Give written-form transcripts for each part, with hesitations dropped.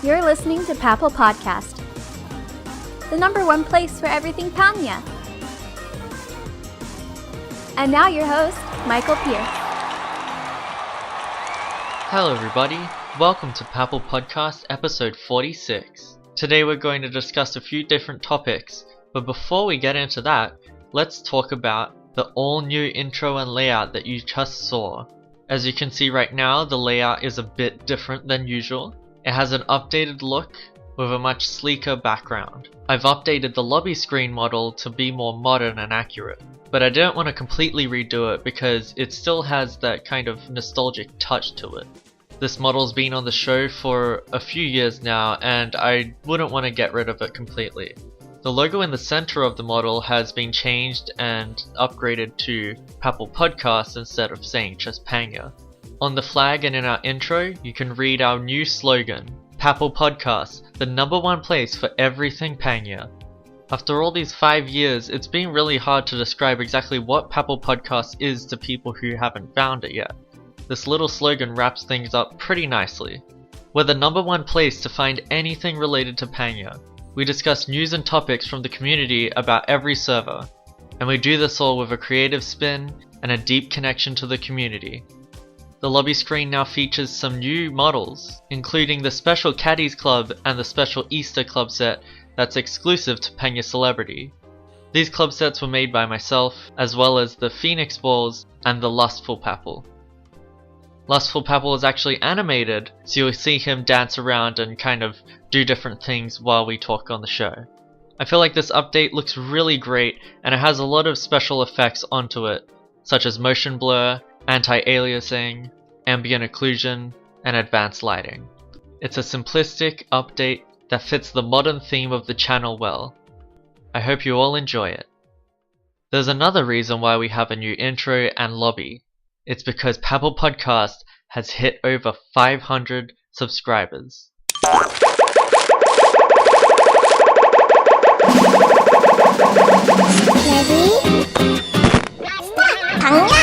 You're listening to Papel Podcast, the #1 place for everything Pangya. And now your host, Michael Pierce. Hello everybody, welcome to Papel Podcast episode 46. Today we're going to discuss a few different topics, but before we get into that, let's talk about the all-new intro and layout that you just saw. As you can see right now, the layout is a bit different than usual. It has an updated look with a much sleeker background. I've updated the lobby screen model to be more modern and accurate, but I didn't want to completely redo it because it still has that kind of nostalgic touch to it. This model's been on the show for a few years now and I wouldn't want to get rid of it completely. The logo in the center of the model has been changed and upgraded to Papel Podcast instead of saying just Pangya. On the flag and in our intro, you can read our new slogan, Papel Podcast, the #1 place for everything Pangya. After all these 5 years, it's been really hard to describe exactly what Papel Podcast is to people who haven't found it yet. This little slogan wraps things up pretty nicely. We're the #1 place to find anything related to Pangya. We discuss news and topics from the community about every server, and we do this all with a creative spin and a deep connection to the community. The lobby screen now features some new models, including the special Caddies Club and the special Easter Club set that's exclusive to Pangya Celebrity. These club sets were made by myself, as well as the Phoenix Balls and the Lustful Papel. Lustful Papel is actually animated, so you'll see him dance around and kind of do different things while we talk on the show. I feel like this update looks really great and it has a lot of special effects onto it, such as motion blur, anti-aliasing, ambient occlusion, and advanced lighting. It's a simplistic update that fits the modern theme of the channel well. I hope you all enjoy it. There's another reason why we have a new intro and lobby. It's because Papel Podcast has hit over 500 subscribers. Ready? Pangya!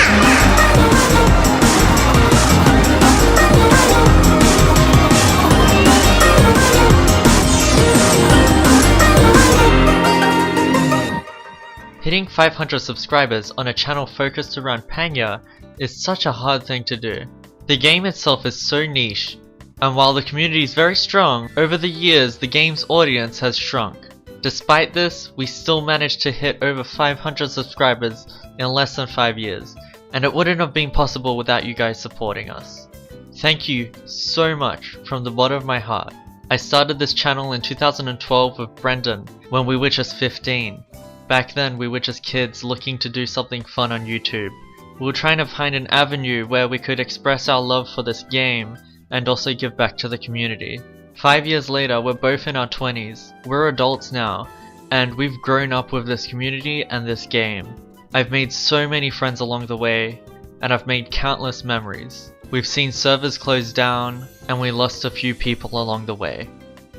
Hitting 500 subscribers on a channel focused around Pangya is such a hard thing to do. The game itself is so niche, and while the community is very strong, over the years the game's audience has shrunk. Despite this, we still managed to hit over 500 subscribers in less than 5 years, and it wouldn't have been possible without you guys supporting us. Thank you so much from the bottom of my heart. I started this channel in 2012 with Brendan when we were just 15. Back then we were just kids looking to do something fun on YouTube. We were trying to find an avenue where we could express our love for this game and also give back to the community. 5 years later, we're both in our 20s. We're adults now, and we've grown up with this community and this game. I've made so many friends along the way, and I've made countless memories. We've seen servers close down, and we lost a few people along the way.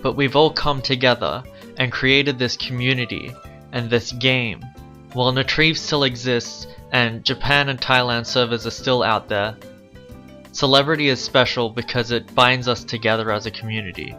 But we've all come together and created this community and this game. While Retrieve still exists, and Japan and Thailand servers are still out there, Celebrity is special because it binds us together as a community.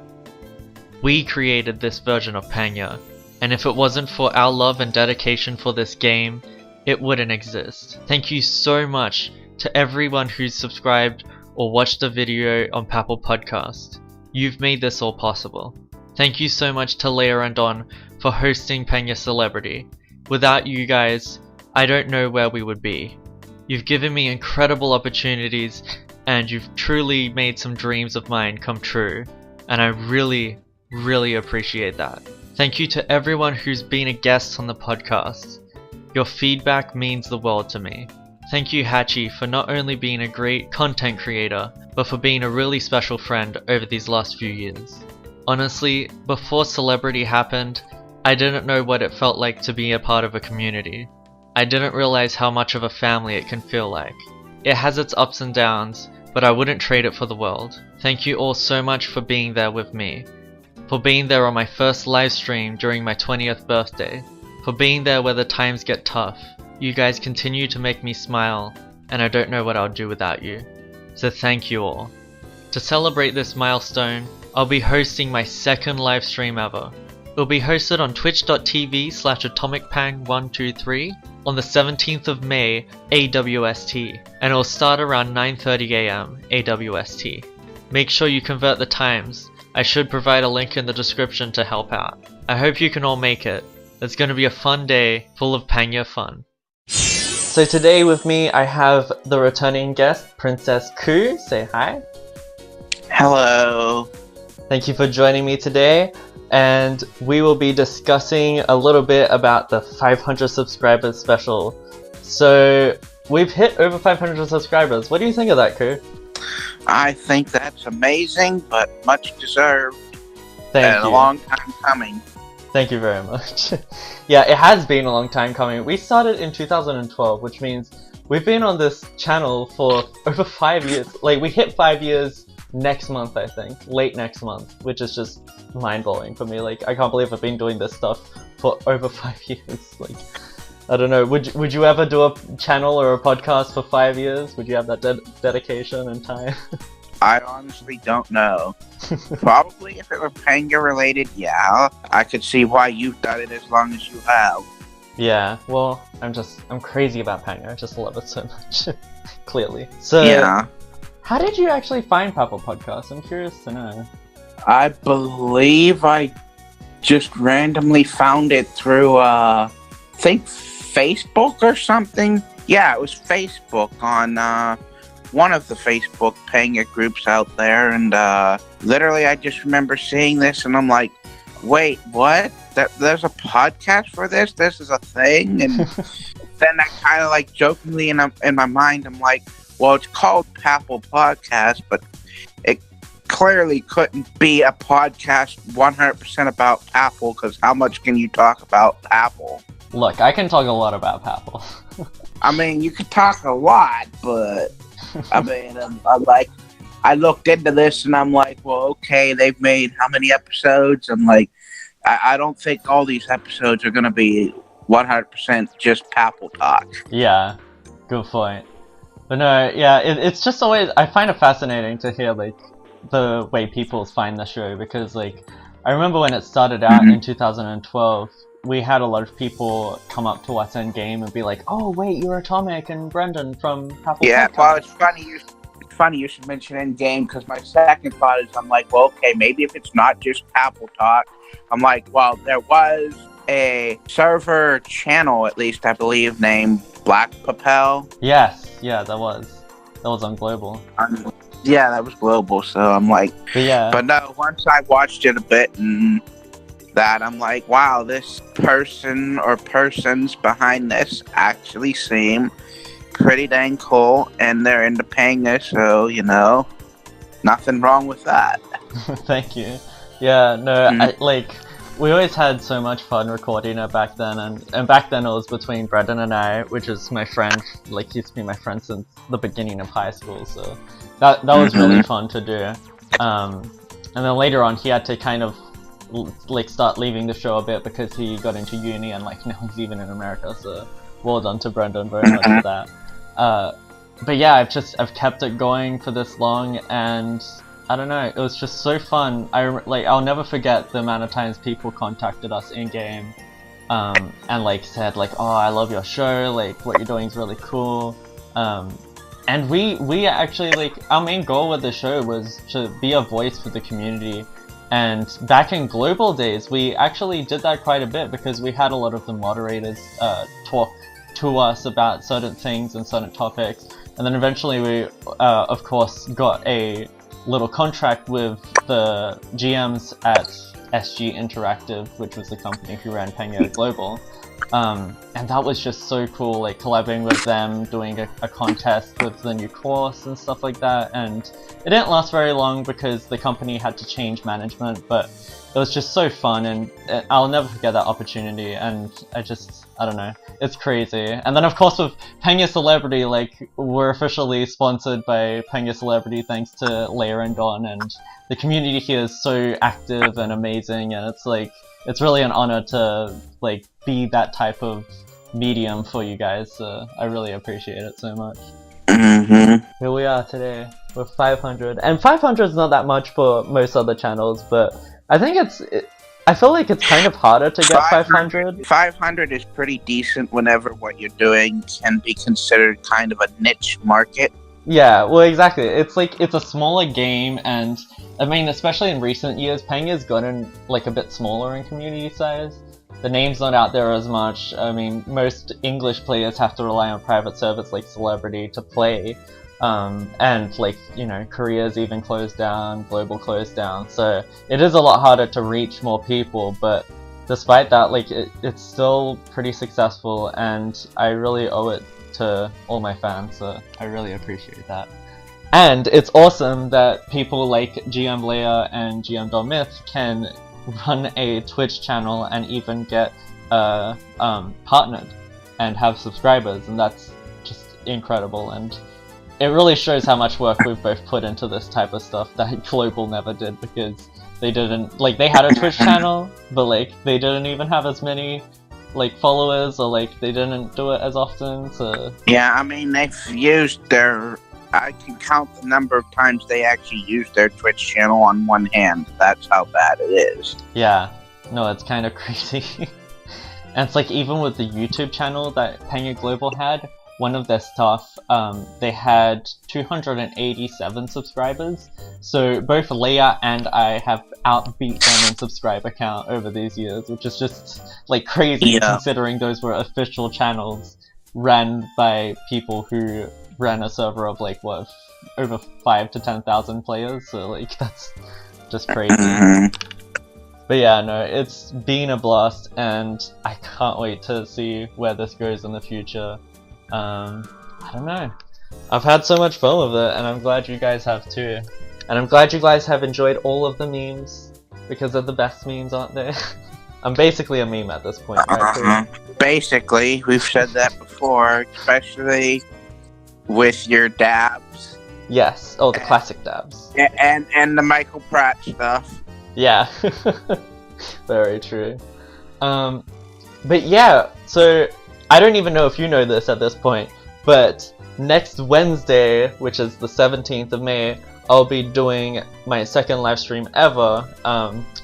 We created this version of Pangya, and if it wasn't for our love and dedication for this game, it wouldn't exist. Thank you so much to everyone who's subscribed or watched the video on Papel Podcast. You've made this all possible. Thank you so much to Leah and Don for hosting Pangya Celebrity. Without you guys, I don't know where we would be. You've given me incredible opportunities and you've truly made some dreams of mine come true, and I really appreciate that. Thank you to everyone who's been a guest on the podcast. Your feedback means the world to me. Thank you Hachi for not only being a great content creator, but for being a really special friend over these last few years. Honestly, before Celebrity happened, I didn't know what it felt like to be a part of a community. I didn't realize how much of a family it can feel like. It has its ups and downs, but I wouldn't trade it for the world. Thank you all so much for being there with me. For being there on my first live stream during my 20th birthday. For being there where the times get tough. You guys continue to make me smile, and I don't know what I'll do without you. So thank you all. To celebrate this milestone, I'll be hosting my second live stream ever. It'll be hosted on twitch.tv/atomicpang123 on the 17th of May AWST, and it'll start around 9:30 AM AWST. Make sure you convert the times. I should provide a link in the description to help out. I hope you can all make it. It's going to be a fun day full of Pangya fun. So today with me I have the returning guest, PrincessKooh. Say hi. Hello. Thank you for joining me today, and we will be discussing a little bit about the 500 subscribers special. So we've hit over 500 subscribers. What do you think of that, Koo? I think that's amazing, but much deserved. Thank you. A long time coming. Thank you very much. Yeah, it has been a long time coming. We started in 2012, which means we've been on this channel for over 5 years. Like, we hit 5 years next month, I think. Late next month, which is just mind-blowing for me. Like, I can't believe I've been doing this stuff for over 5 years. Like, I don't know. Would you ever do a channel or a podcast for 5 years? Would you have that dedication and time? I honestly don't know. Probably if it were Pangya related, yeah. I could see why you've done it as long as you have. Yeah, well, I'm crazy about Pangya. I just love it so much. Clearly. So, yeah. How did you actually find Papel Podcast? I'm curious to know. I believe I just randomly found it through, I think Facebook or something. Yeah, it was Facebook on, one of the Facebook Pangya groups out there, and literally I just remember seeing this and I'm like, wait, what? There's a podcast for this? This is a thing? And then I kind of like jokingly in my mind, I'm like, well, it's called Papel Podcast, but it clearly couldn't be a podcast 100% about Papel, because how much can you talk about Papel? Look, I can talk a lot about Papel. I mean, you could talk a lot, but I mean, I looked into this and I'm like, well, okay, they've made how many episodes? I'm like, I don't think all these episodes are going to be 100% just Papel talk. Yeah, good point. But no, yeah, it's just always, I find it fascinating to hear, like, the way people find the show, because, like, I remember when it started out in 2012, we had a lot of people come up to us in game and be like, "Oh, wait, you're Atomic and Brendan from Papel Yeah, Podcast." well, it's funny you should mention in game, because my second thought is, I'm like, well, okay, maybe if it's not just Papel talk, I'm like, well, there was a server channel, at least I believe, named Black Papel. Yes, yeah, that was on Global. Yeah, that was Global, so I'm like, but no, once I watched it a bit and that, I'm like, wow, this person or persons behind this actually seem pretty dang cool, and they're into Pangya, so, you know, nothing wrong with that. Thank you. Yeah, no, we always had so much fun recording it back then, and back then it was between Brendan and I, which is my friend, like, he's been my friend since the beginning of high school, so that was really fun to do. And then later on he had to kind of like start leaving the show a bit because he got into uni, and like now he's even in America, so well done to Brendan very much for that. But yeah, I've kept it going for this long, and I don't know, it was just so fun. I'll never forget the amount of times people contacted us in game, and like said like, "Oh, I love your show, like what you're doing is really cool." And we actually, like, our main goal with the show was to be a voice for the community. And back in Global days, we actually did that quite a bit, because we had a lot of the moderators talk to us about certain things and certain topics. And then eventually we, of course, got a little contract with the GMs at SG Interactive, which was the company who ran Pangya Global. And that was just so cool, like collabing with them, doing a contest with the new course and stuff like that. And it didn't last very long because the company had to change management, but it was just so fun, and I'll never forget that opportunity. And I don't know, it's crazy. And then of course with Pangya Celebrity, like, we're officially sponsored by Pangya Celebrity thanks to Leia and Don, and the community here is so active and amazing, and it's like, it's really an honor to like be that type of medium for you guys, so I really appreciate it so much. Here we are today. with 500. And 500 is not that much for most other channels, but I think I feel like it's kind of harder to get 500. 500 is pretty decent whenever what you're doing can be considered kind of a niche market. Yeah, well, exactly. It's like, it's a smaller game, and I mean, especially in recent years, Pangya's gotten like a bit smaller in community size. The name's not out there as much. I mean, most English players have to rely on private servers like Celebrity to play. And like, you know, Korea's even closed down, Global closed down, so it is a lot harder to reach more people, but despite that, like, it's still pretty successful, and I really owe it to all my fans, so I really appreciate that. And it's awesome that people like GM Leia and GM Myth can run a Twitch channel and even get partnered and have subscribers, and that's just incredible, and it really shows how much work we've both put into this type of stuff that Global never did, because they didn't, like, they had a Twitch channel, but like they didn't even have as many like followers, or like they didn't do it as often, so yeah, I mean, they've used their, I can count the number of times they actually used their Twitch channel on one hand. That's how bad it is. Yeah, no, it's kind of crazy. And it's like, even with the YouTube channel that Pangya Global had, one of their staff, they had 287 subscribers, so both Leia and I have outbeat them in subscriber count over these years, which is just like crazy, considering those were official channels ran by people who ran a server of like, what, over 5,000 to 10,000 players, so like, that's just crazy. But yeah, no, it's been a blast, and I can't wait to see where this goes in the future. I don't know. I've had so much fun with it, and I'm glad you guys have too. And I'm glad you guys have enjoyed all of the memes, because they're the best memes, aren't they? I'm basically a meme at this point, right? Basically, we've said that before, especially with your dabs. Yes, oh, the classic dabs. And the Michael Pratt stuff. Yeah, very true. But yeah, so I don't even know if you know this at this point, but next Wednesday, which is the 17th of May, I'll be doing my second live stream ever,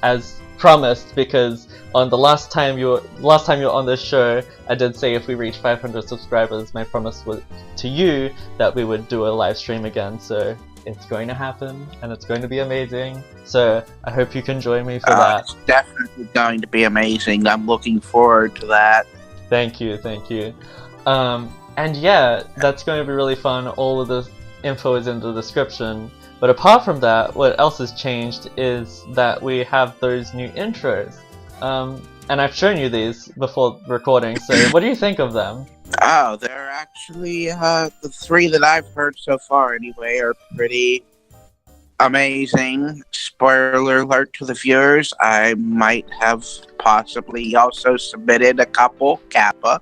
as promised, because on the last time you were on this show, I did say if we reach 500 subscribers, my promise was to you that we would do a live stream again, so it's going to happen, and it's going to be amazing, so I hope you can join me for that. It's definitely going to be amazing. I'm looking forward to that. Thank you, thank you. And yeah, that's going to be really fun. All of the info is in the description. But apart from that, what else has changed is that we have those new intros. And I've shown you these before recording, so what do you think of them? Oh, they're actually, the three that I've heard so far anyway are pretty amazing. Spoiler alert to the viewers, I might have possibly also submitted a couple, Kappa.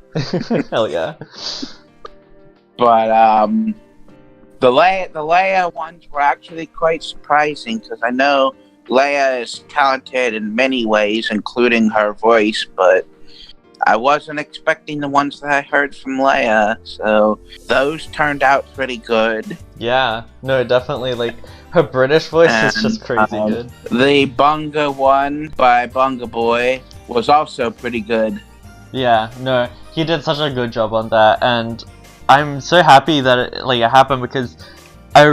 Hell yeah. But, the Leia ones were actually quite surprising, because I know Leia is talented in many ways, including her voice, but I wasn't expecting the ones that I heard from Leia, so those turned out pretty good. Yeah, no, definitely, like, her British voice is just crazy good. The Bunga one by Bunga Boy was also pretty good. Yeah, no, he did such a good job on that, and I'm so happy that it happened, because I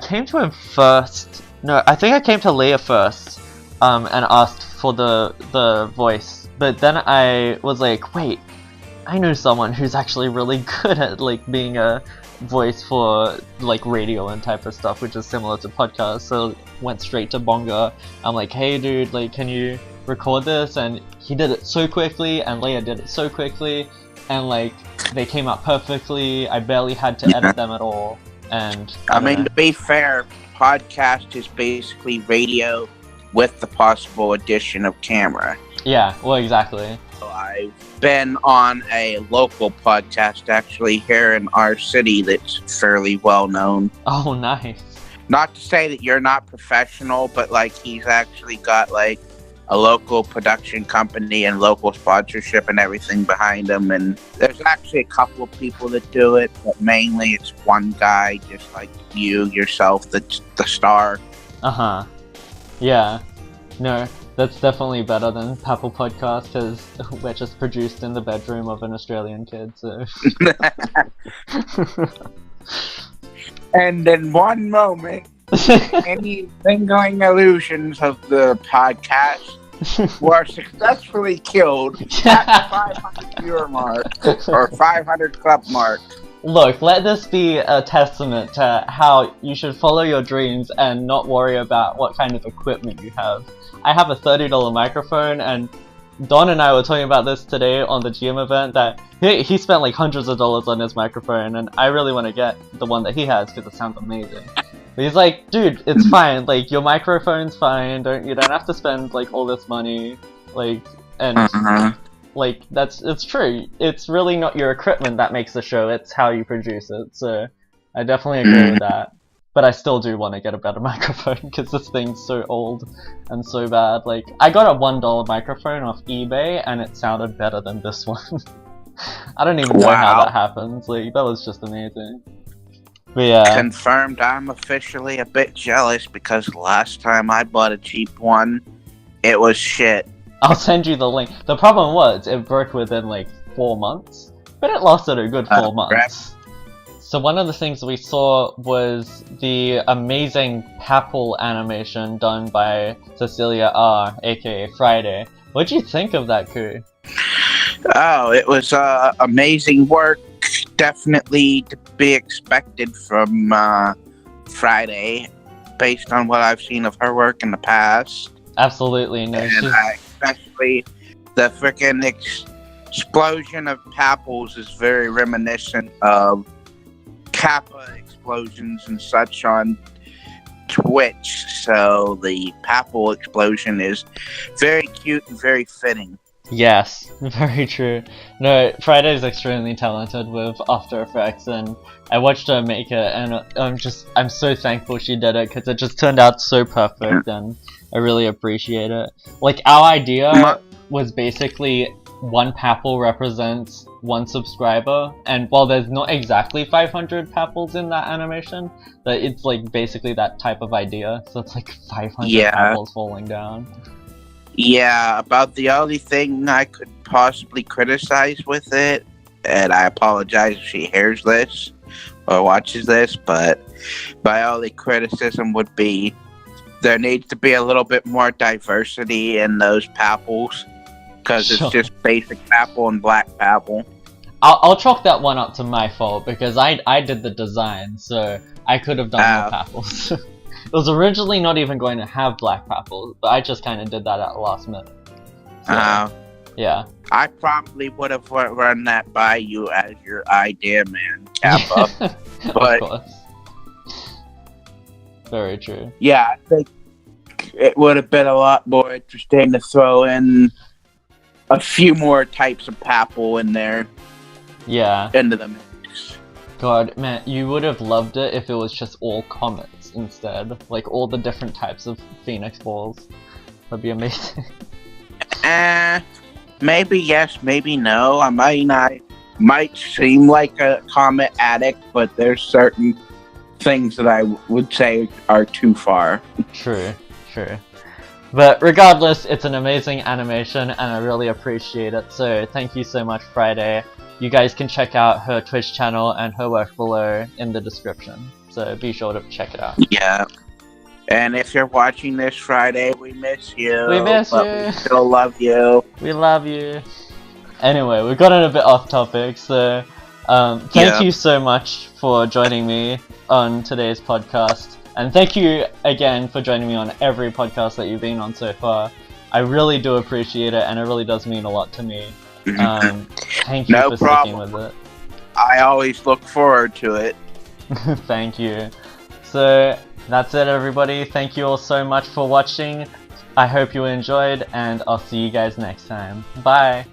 came to him first. No, I think I came to Leia first, and asked for the voice. But then I was like, wait, I know someone who's actually really good at like being a voice for like radio and type of stuff, which is similar to podcasts. So went straight to Bonga. I'm like, hey dude, like, can you record this? And he did it so quickly, and Leia did it so quickly, and like they came out perfectly. I barely had to edit them at all. And I mean, to be fair, podcast is basically radio with the possible addition of camera. Yeah, well, exactly. I've been on a local podcast actually here in our city that's fairly well known. Oh, nice. Not to say that you're not professional, but like he's actually got like a local production company and local sponsorship and everything behind them. And there's actually a couple of people that do it, but mainly it's one guy, just like yourself, that's the star. Yeah. No, that's definitely better than Papel Podcast, because we're just produced in the bedroom of an Australian kid, so... And in one moment, any lingering illusions of the podcast were successfully killed at the 500 viewer mark, or 500 club mark. Look, let this be a testament to how you should follow your dreams and not worry about what kind of equipment you have. I have a $30 microphone, and Don and I were talking about this today on the GM event, that he spent like hundreds of dollars on his microphone, and I really want to get the one that he has because it sounds amazing. But he's like, dude, it's fine, like, your microphone's fine, you don't have to spend like all this money, like, and like, it's true. It's really not your equipment that makes the show, it's how you produce it, so I definitely agree with that. But I still do want to get a better microphone, because this thing's so old and so bad. Like, I got a $1 microphone off eBay, and it sounded better than this one. I don't even know how that happens, like, that was just amazing. But yeah. Confirmed, I'm officially a bit jealous, because last time I bought a cheap one, it was shit. I'll send you the link. The problem was, it broke within like 4 months, but it lasted a good 4 months. So one of the things we saw was the amazing Papel animation done by Cecilia R, aka Friday. What do you think of that, Koo? Oh, it was amazing work. Definitely to be expected from Friday, based on what I've seen of her work in the past. Absolutely, no. And especially the freaking explosion of Papels is very reminiscent of Kappa explosions and such on Twitch. So the Papel explosion is very cute and very fitting. Yes, very true. No, Friday's extremely talented with After Effects, and I watched her make it, and I'm so thankful she did it, because it just turned out so perfect, and I really appreciate it. Like, our idea was basically one Papel represents one subscriber, and while there's not exactly 500 Papels in that animation, but it's like basically that type of idea, so it's like 500 Papels falling down. Yeah, about the only thing I could possibly criticize with it, and I apologize if she hears this or watches this, but my only criticism would be there needs to be a little bit more diversity in those Papels, because it's just basic Papel and black Papel. I'll chalk that one up to my fault, because I did the design, so I could have done more Papels. It was originally not even going to have black Papels, but I just kind of did that at the last minute. So, yeah. I probably would have run that by you as your idea, man, Kappa. But, of course. Very true. Yeah, I think it would have been a lot more interesting to throw in a few more types of Papel in there. Yeah. Into the mix. God, man, you would have loved it if it was just all comets instead. Like, all the different types of Phoenix balls. That'd be amazing. Maybe yes, maybe no. I might seem like a comet addict, but there's certain things that I would say are too far. True. But regardless, it's an amazing animation, and I really appreciate it, so thank you so much, Friday. You guys can check out her Twitch channel and her work below in the description, so be sure to check it out. Yeah. And if you're watching this Friday, we miss you. We miss you. We still love you. We love you. Anyway, we've gotten a bit off topic, so thank you so much for joining me on today's podcast. And thank you again for joining me on every podcast that you've been on so far. I really do appreciate it, and it really does mean a lot to me. Thank you for sticking with it. I always look forward to it. Thank you. So that's it, everybody. Thank you all so much for watching. I hope you enjoyed, and I'll see you guys next time. Bye!